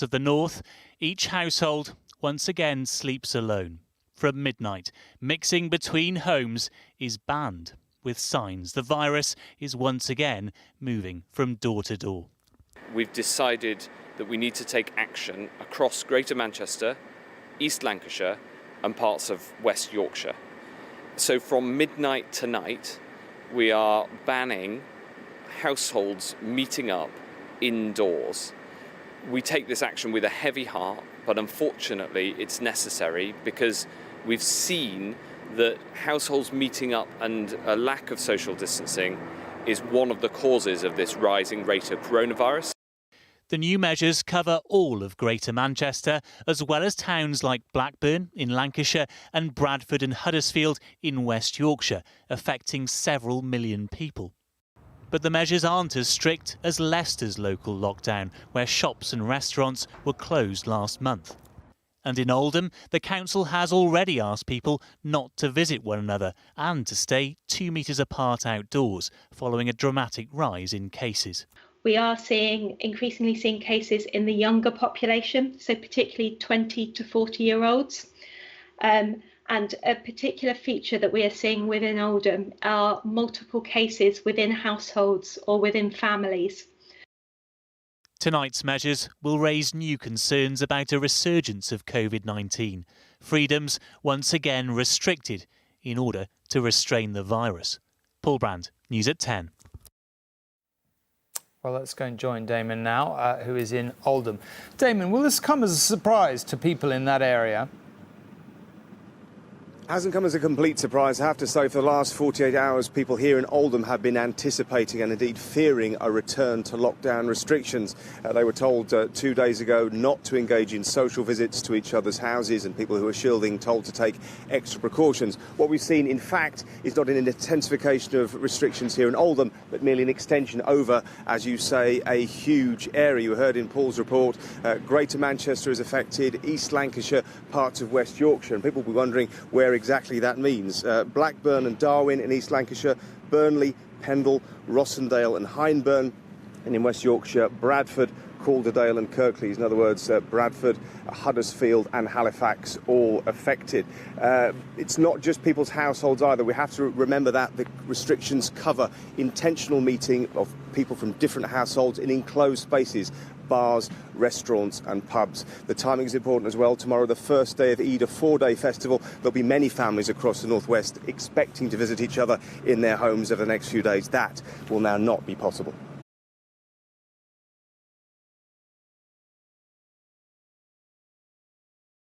of the north, each household once again sleeps alone. From midnight, mixing between homes is banned, with signs the virus is once again moving from door to door. We've decided that we need to take action across Greater Manchester, East Lancashire and parts of West Yorkshire. So from midnight tonight, we are banning households meeting up indoors. We take this action with a heavy heart, but unfortunately it's necessary because we've seen that households meeting up and a lack of social distancing is one of the causes of this rising rate of coronavirus. The new measures cover all of Greater Manchester, as well as towns like Blackburn in Lancashire and Bradford and Huddersfield in West Yorkshire, affecting several million people. But the measures aren't as strict as Leicester's local lockdown, where shops and restaurants were closed last month. And in Oldham, the council has already asked people not to visit one another and to stay 2 metres apart outdoors, following a dramatic rise in cases. We are increasingly seeing cases in the younger population, so particularly 20 to 40-year-olds. And a particular feature that we are seeing within Oldham are multiple cases within households or within families. Tonight's measures will raise new concerns about a resurgence of COVID-19. Freedoms once again restricted in order to restrain the virus. Paul Brand, News at 10. Well, let's go and join Damon now, who is in Oldham. Damon, will this come as a surprise to people in that area? Hasn't come as a complete surprise, I have to say. For the last 48 hours, people here in Oldham have been anticipating and indeed fearing a return to lockdown restrictions. They were told 2 days ago not to engage in social visits to each other's houses, and people who are shielding told to take extra precautions. What we've seen, in fact, is not an intensification of restrictions here in Oldham, but merely an extension over, as you say, a huge area. You heard in Paul's report, Greater Manchester is affected, East Lancashire, parts of West Yorkshire, and people will be wondering where exactly that means. Blackburn and Darwen in East Lancashire, Burnley, Pendle, Rossendale and Hyndburn, and in West Yorkshire, Bradford, Calderdale and Kirklees. In other words, Bradford, Huddersfield and Halifax all affected. It's not just people's households either. We have to remember that the restrictions cover intentional meeting of people from different households in enclosed spaces, bars, restaurants and pubs. The timing is important as well. Tomorrow, the first day of Eid, a 4-day festival. There'll be many families across the northwest expecting to visit each other in their homes over the next few days. That will now not be possible.